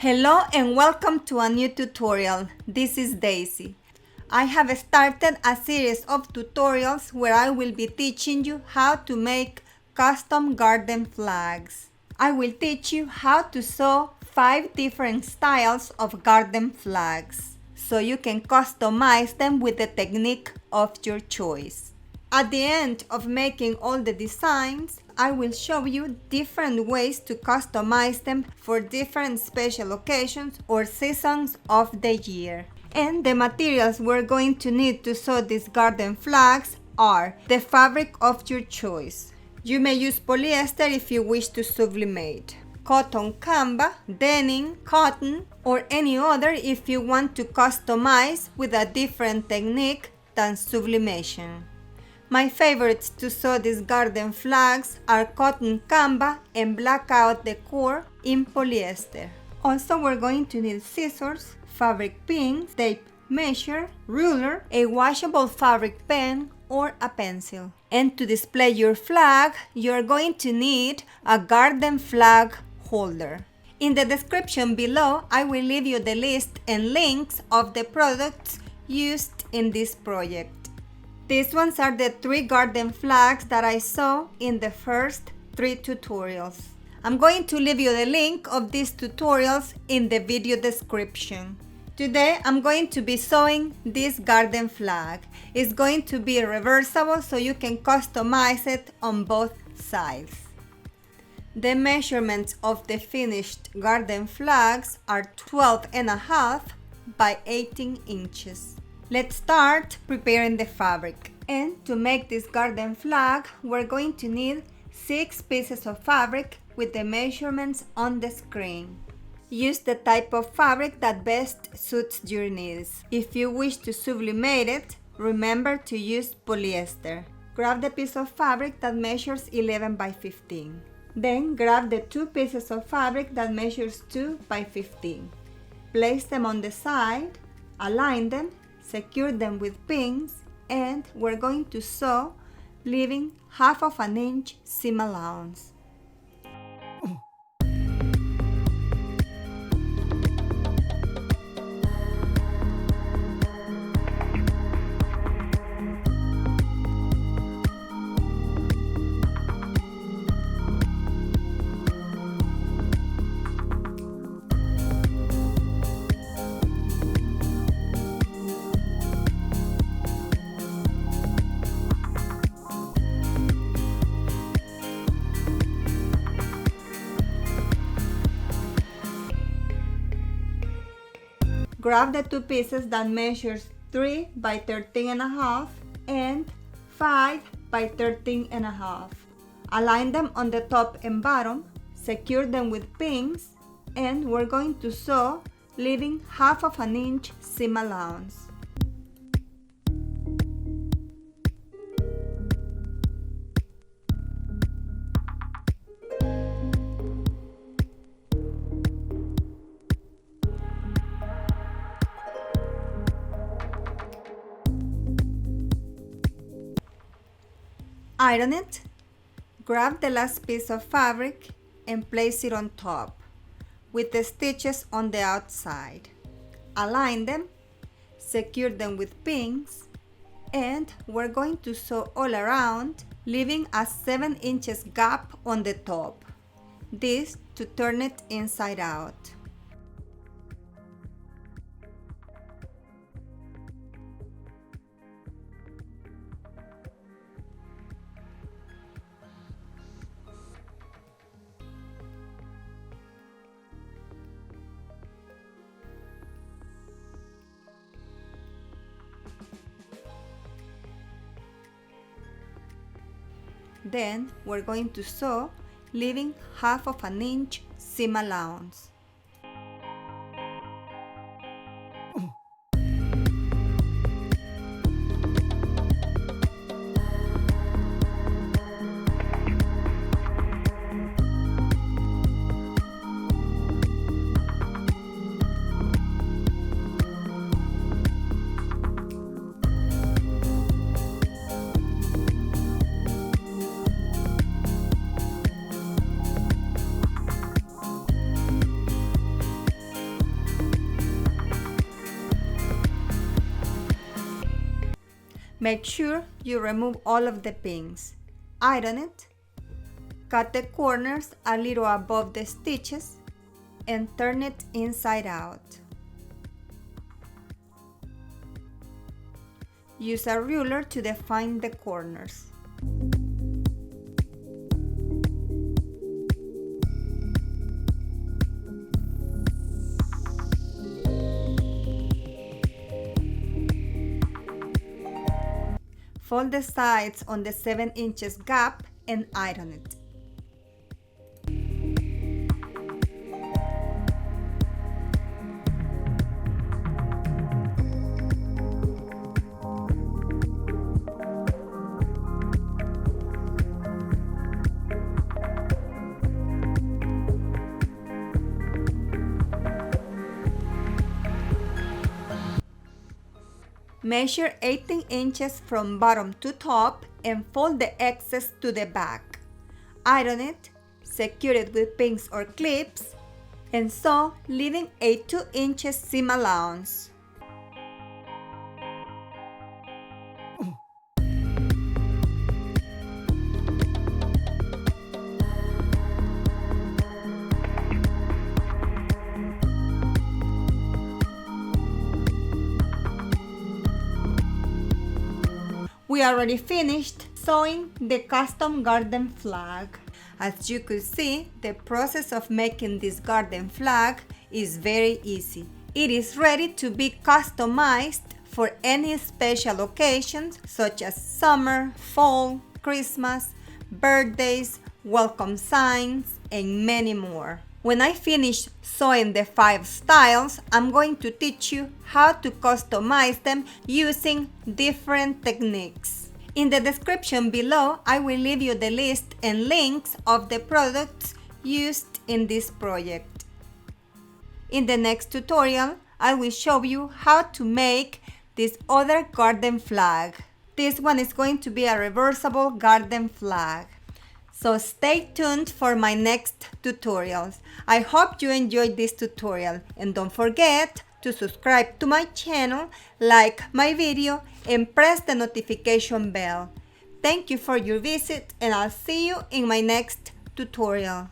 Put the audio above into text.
Hello and welcome to a new tutorial. This is Daisy. I have started a series of tutorials where I will be teaching you how to make custom garden flags. I will teach you how to sew 5 different styles of garden flags so you can customize them with the technique of your choice. At the end of making all the designs, I will show you different ways to customize them for different special occasions or seasons of the year. And the materials we're going to need to sew these garden flags are the fabric of your choice. You may use polyester if you wish to sublimate, cotton Canva, denim, cotton, or any other if you want to customize with a different technique than sublimation. My favorites to sew these garden flags are cotton Canva and blackout decor in polyester. Also, we're going to need scissors, fabric pins, tape measure, ruler, a washable fabric pen, or a pencil. And to display your flag, you're going to need a garden flag holder. In the description below, I will leave you the list and links of the products used in this project. These ones are the 3 garden flags that I saw in the first 3 tutorials. I'm going to leave you the link of these tutorials in the video description. Today I'm going to be sewing this garden flag. It's going to be reversible so you can customize it on both sides. The measurements of the finished garden flags are 12.5 by 18 inches. Let's start preparing the fabric. And to make this garden flag, we're going to need 6 pieces of fabric with the measurements on the screen. Use the type of fabric that best suits your needs. If you wish to sublimate it, remember to use polyester. Grab the piece of fabric that measures 11 by 15. Then grab the 2 pieces of fabric that measures 2 by 15. Place them on the side, align them, secure them with pins, and we're going to sew, leaving 1/2 inch seam allowance. Grab the 2 pieces that measures 3 by 13.5 and 5 by 13.5. Align them on the top and bottom, secure them with pins, and we're going to sew, leaving 1/2 inch seam allowance. Iron it. Grab the last piece of fabric and place it on top with the stitches on the outside. Align them, secure them with pins, and we're going to sew all around, leaving a 7 inches gap on the top. This to turn it inside out. Then we're going to sew, leaving 1/2 inch seam allowance. Make sure you remove all of the pins. Iron it. Cut the corners a little above the stitches and turn it inside out. Use a ruler to define the corners. Fold the sides on the 7 inches gap and iron it. Measure 18 inches from bottom to top and fold the excess to the back. Iron it, secure it with pins or clips, and sew, leaving a 2 inches seam allowance. We already finished sewing the custom garden flag. As you could see, the process of making this garden flag is very easy. It is ready to be customized for any special occasions such as summer, fall, Christmas, birthdays, welcome signs, and many more. When I finish sewing the 5 styles, I'm going to teach you how to customize them using different techniques. In the description below, I will leave you the list and links of the products used in this project. In the next tutorial, I will show you how to make this other garden flag. This one is going to be a reversible garden flag. So stay tuned for my next tutorials. I hope you enjoyed this tutorial and don't forget to subscribe to my channel, like my video and press the notification bell. Thank you for your visit and I'll see you in my next tutorial.